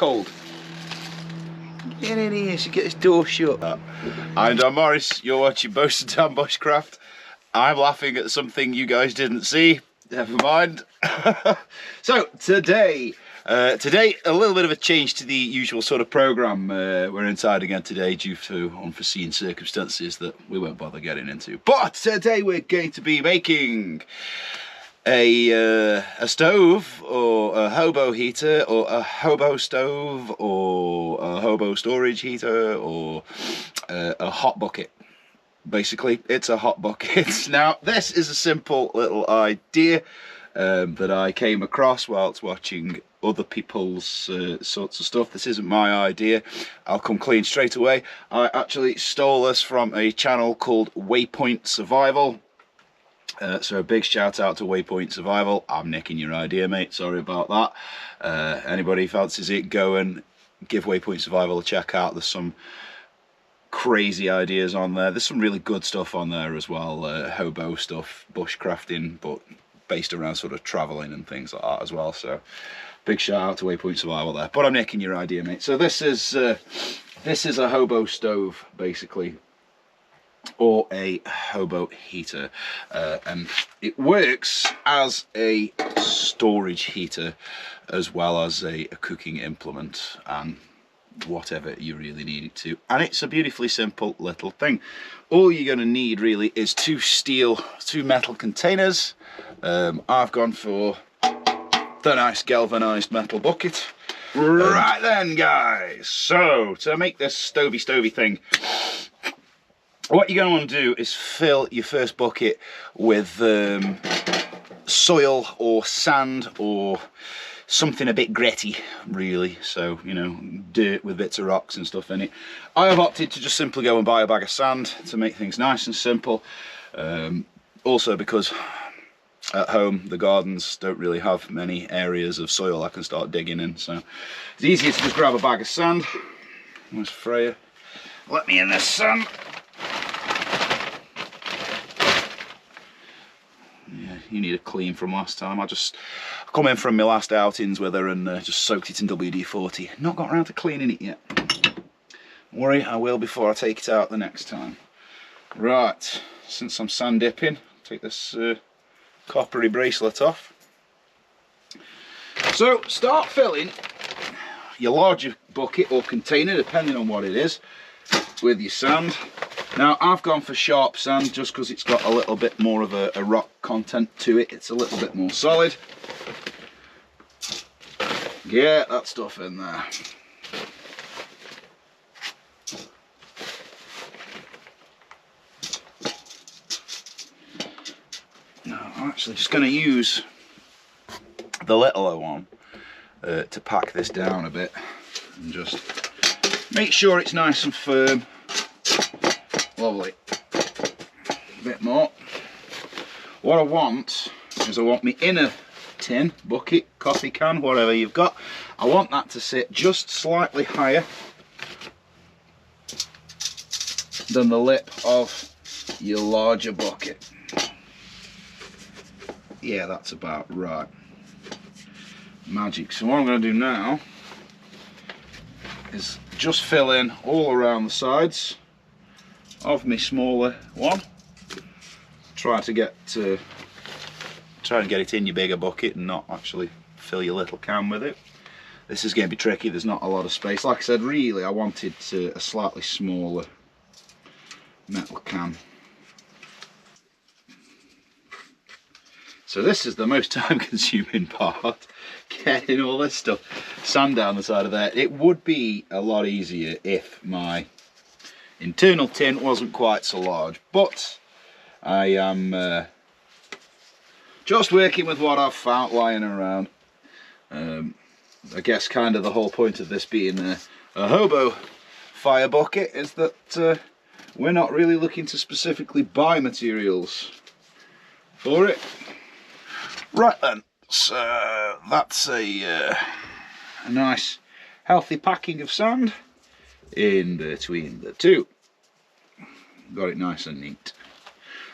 cold. Get in here, so get this door shut. I'm Dan Morris, you're watching Boast and Dan Bushcraft. I'm laughing at something you guys didn't see. Never mind. So today a little bit of a change to the usual sort of programme. We're inside again today due to unforeseen circumstances that we won't bother getting into. But today we're going to be making a stove, or a hobo heater, or a hobo stove, or a hobo storage heater, or a hot bucket. Basically, it's a hot bucket. Now, this is a simple little idea that I came across whilst watching other people's sorts of stuff. This isn't my idea. I'll come clean straight away. I actually stole this from a channel called Waypoint Survival. So a big shout out to Waypoint Survival. I'm nicking your idea, mate. Sorry about that. Anybody fancies it, go and give Waypoint Survival a check out. There's some crazy ideas on there. There's some really good stuff on there as well. Hobo stuff, bushcrafting, but based around sort of travelling and things like that as well. So big shout out to Waypoint Survival there. But I'm nicking your idea, mate. So this is a hobo stove, basically, or a hobo heater, and it works as a storage heater as well as a cooking implement and whatever you really need it to. And it's a beautifully simple little thing. All you're going to need really is two metal containers. I've gone for the nice galvanized metal bucket. Right then, guys, so to make this stovey thing, what you're going to want to do is fill your first bucket with soil or sand or something a bit gritty, really. So, you know, dirt with bits of rocks and stuff in it. I have opted to just simply go and buy a bag of sand to make things nice and simple. Also because at home the gardens don't really have many areas of soil I can start digging in, so it's easier to just grab a bag of sand. Where's Freya? Let me in this sand. Yeah, you need a clean from last time. I come in from my last outings with her and just soaked it in WD-40. Not got around to cleaning it yet. Don't worry, I will before I take it out the next time. Right, since I'm sand dipping, take this coppery bracelet off. So start filling your larger bucket or container, depending on what it is, with your sand. Now, I've gone for sharp sand just because it's got a little bit more of a rock content to it. It's a little bit more solid. Get that stuff in there. Now, I'm actually just going to use the littler one to pack this down a bit and just make sure it's nice and firm. Lovely. A bit more. What I want is my inner tin, bucket, coffee can, whatever you've got. I want that to sit just slightly higher than the lip of your larger bucket. Yeah, that's about right. Magic. So what I'm going to do now is just fill in all around the sides of my smaller one. Try and get it in your bigger bucket and not actually fill your little can with it. This is going to be tricky. There's not a lot of space. Like I said, really I wanted a slightly smaller metal can. So this is the most time consuming part, getting all this stuff, sand down the side of there. It would be a lot easier if my internal tin wasn't quite so large, but I am just working with what I've found lying around. I guess kind of the whole point of this being a hobo fire bucket is that we're not really looking to specifically buy materials for it. Right then, so that's a nice healthy packing of sand in between the two. Got it nice and neat.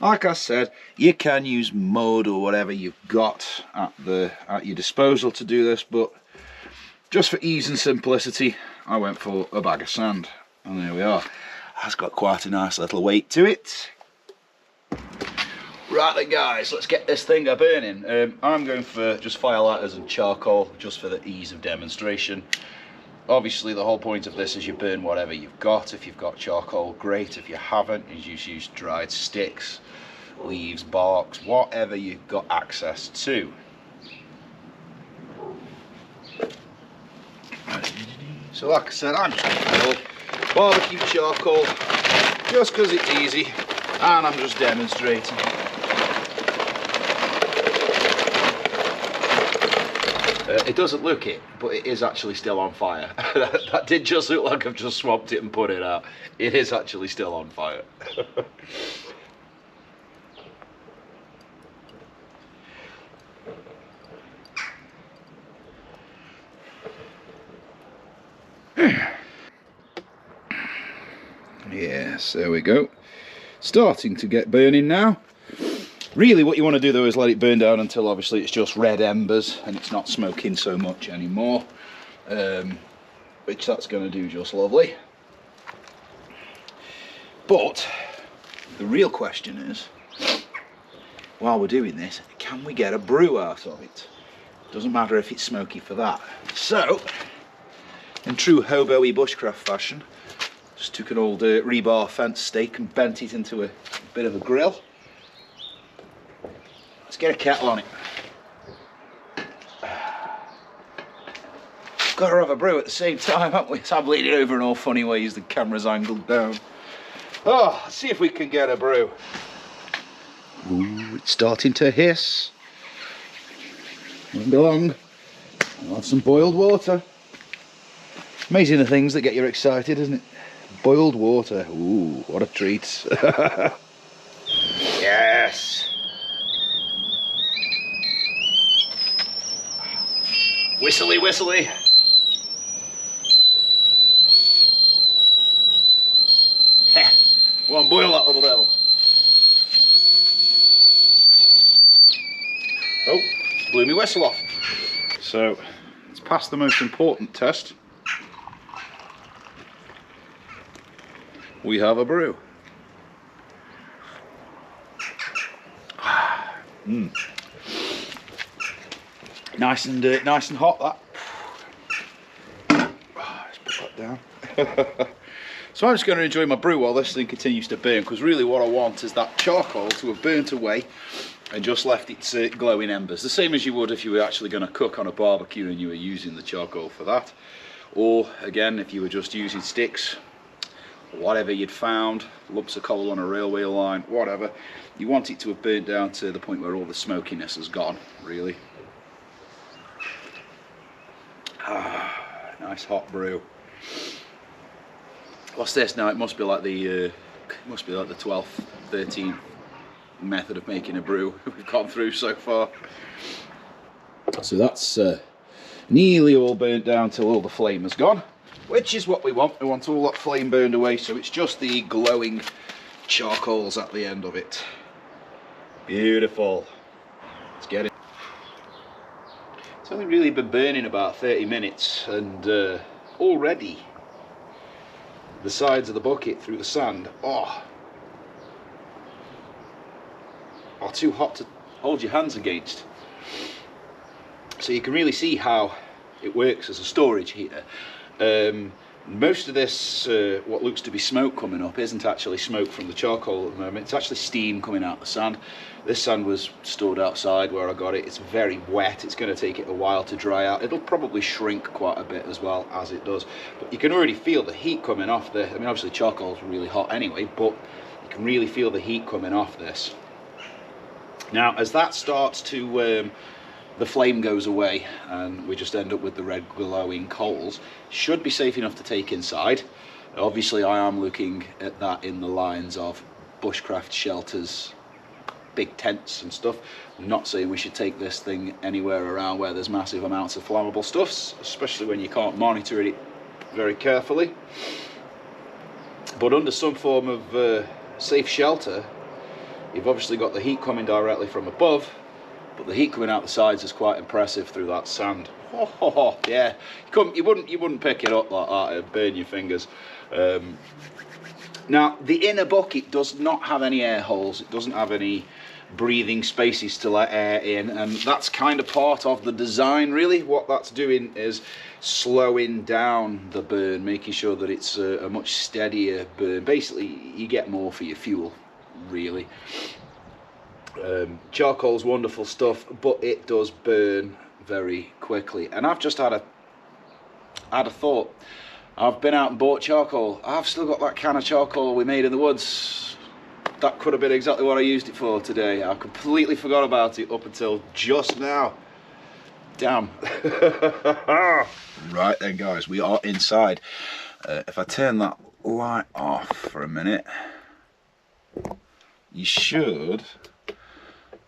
Like I said, you can use mud or whatever you've got at your disposal to do this, but just for ease and simplicity, I went for a bag of sand. And there we are. That's got quite a nice little weight to it. Right then guys, let's get this thing a burning. I'm going for just firelighters and charcoal, just for the ease of demonstration. Obviously the whole point of this is you burn whatever you've got. If you've got charcoal, great. If you haven't, you just use dried sticks, leaves, barks, whatever you've got access to. So like I said, I'm just going to barbecue charcoal, just because it's easy, and I'm just demonstrating. It doesn't look it, but it is actually still on fire. That did just look like I've just swapped it and put it out. It is actually still on fire. Yes, there we go. Starting to get burning now. Really what you want to do though is let it burn down until obviously it's just red embers and it's not smoking so much anymore, which that's going to do just lovely. But the real question is, while we're doing this, can we get a brew out of it? Doesn't matter if it's smoky for that. So, in true hobo-y bushcraft fashion, just took an old rebar fence stake and bent it into a bit of a grill. Let's get a kettle on it. Got to have a brew at the same time, haven't we? So I'm leaning over in all funny ways, the camera's angled down. Oh, let's see if we can get a brew. Ooh, it's starting to hiss. Won't be long. I'll have some boiled water. Amazing the things that get you excited, isn't it? Boiled water. Ooh, what a treat. Yes. Whistly, whistly. Heh. Go on, boil that little devil. Oh, blew me whistle off. So, it's past the most important test. We have a brew. Nice and hot, that. Let's put that down. So I'm just going to enjoy my brew while this thing continues to burn, because really what I want is that charcoal to have burnt away and just left its glowing embers, the same as you would if you were actually going to cook on a barbecue and you were using the charcoal for that, or again if you were just using sticks, whatever you'd found, lumps of coal on a railway line, whatever. You want it to have burnt down to the point where all the smokiness has gone, really. Nice hot brew. What's this now? It must be like the 12th, 13th method of making a brew we've gone through so far. So that's nearly all burnt down till all the flame has gone, which is what we want. We want all that flame burned away, so it's just the glowing charcoals at the end of it. Beautiful. Let's get it. It's only really been burning about 30 minutes and already the sides of the bucket through the sand are too hot to hold your hands against. So you can really see how it works as a storage heater. Most of this, what looks to be smoke coming up, isn't actually smoke from the charcoal at the moment. It's actually steam coming out the sand. This sand was stored outside where I got it. It's very wet. It's going to take it a while to dry out. It'll probably shrink quite a bit as well as it does. But you can already feel the heat coming off the... I mean, obviously charcoal's really hot anyway, but you can really feel the heat coming off this. Now, as that starts to... the flame goes away and we just end up with the red glowing coals, should be safe enough to take inside. Obviously I am looking at that in the lines of bushcraft shelters, big tents and stuff. I'm not saying we should take this thing anywhere around where there's massive amounts of flammable stuffs, especially when you can't monitor it very carefully. But under some form of safe shelter, you've obviously got the heat coming directly from above, but the heat coming out the sides is quite impressive through that sand. Oh, yeah, you wouldn't pick it up like that, it'd burn your fingers. Now, the inner bucket does not have any air holes. It doesn't have any breathing spaces to let air in, and that's kind of part of the design, really. What that's doing is slowing down the burn, making sure that it's a much steadier burn. Basically, you get more for your fuel, really. Charcoal's wonderful stuff, but it does burn very quickly. And I've just had a thought. I've been out and bought charcoal. I've still got that can of charcoal we made in the woods. That could have been exactly what I used it for today. I completely forgot about it up until just now. Damn. Right then, guys, we are inside. If I turn that light off for a minute, you should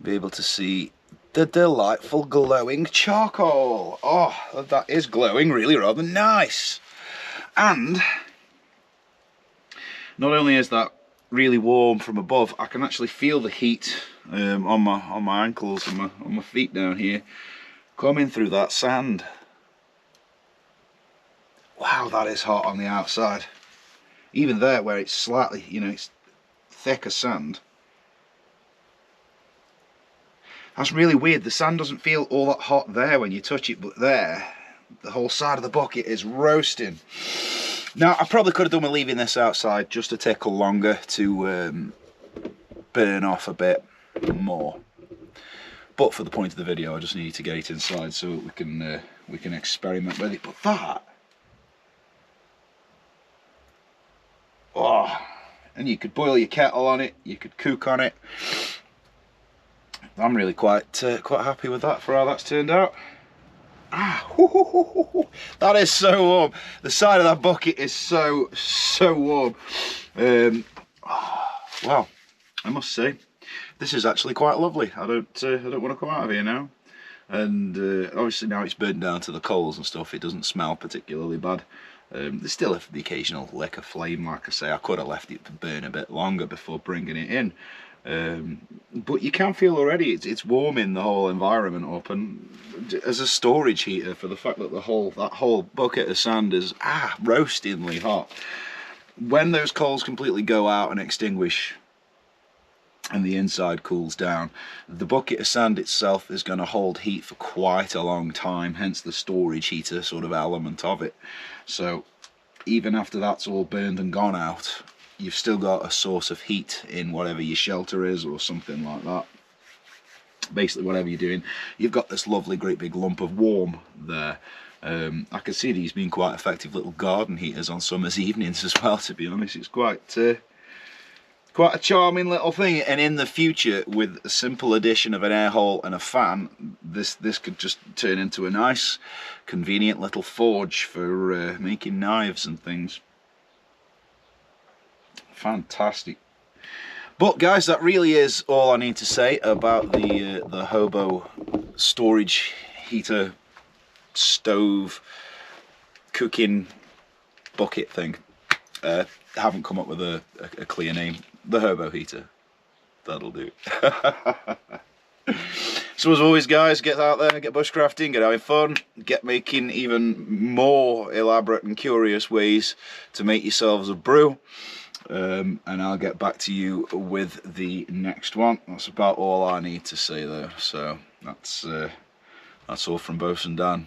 be able to see the delightful glowing charcoal. Oh, that is glowing really rather nice. And not only is that really warm from above, I can actually feel the heat on my ankles and on my feet down here coming through that sand. Wow, that is hot on the outside. Even there where it's slightly, you know, it's thicker sand. That's really weird. The sand doesn't feel all that hot there when you touch it, but there, the whole side of the bucket is roasting. Now, I probably could have done with leaving this outside just a tickle longer to burn off a bit more. But for the point of the video, I just need to get it inside so we can experiment with it. But that, oh, and you could boil your kettle on it, you could cook on it. I'm really quite happy with that for how that's turned out. Ah, that is so warm. The side of that bucket is so warm. Well, I must say, this is actually quite lovely. I don't want to come out of here now. And obviously now it's burned down to the coals and stuff. It doesn't smell particularly bad. There's still the occasional lick of flame, like I say. I could have left it to burn a bit longer before bringing it in. But you can feel already it's warming the whole environment up, and as a storage heater, for the fact that that whole bucket of sand is roastingly hot. When those coals completely go out and extinguish and the inside cools down, the bucket of sand itself is going to hold heat for quite a long time, hence the storage heater sort of element of it. So even after that's all burned and gone out, you've still got a source of heat in whatever your shelter is or something like that. Basically whatever you're doing, you've got this lovely great big lump of warm there. I can see these being quite effective little garden heaters on summer's evenings as well, to be honest. It's quite a charming little thing, and in the future, with a simple addition of an air hole and a fan, this could just turn into a nice convenient little forge for making knives and things. Fantastic. But guys, that really is all I need to say about the Hobo storage heater stove cooking bucket thing. I haven't come up with a clear name. The Hobo heater. That'll do. So as always, guys, get out there, get bushcrafting, get having fun, get making even more elaborate and curious ways to make yourselves a brew. And I'll get back to you with the next one. That's about all I need to say though. So that's all from Bosun Dan.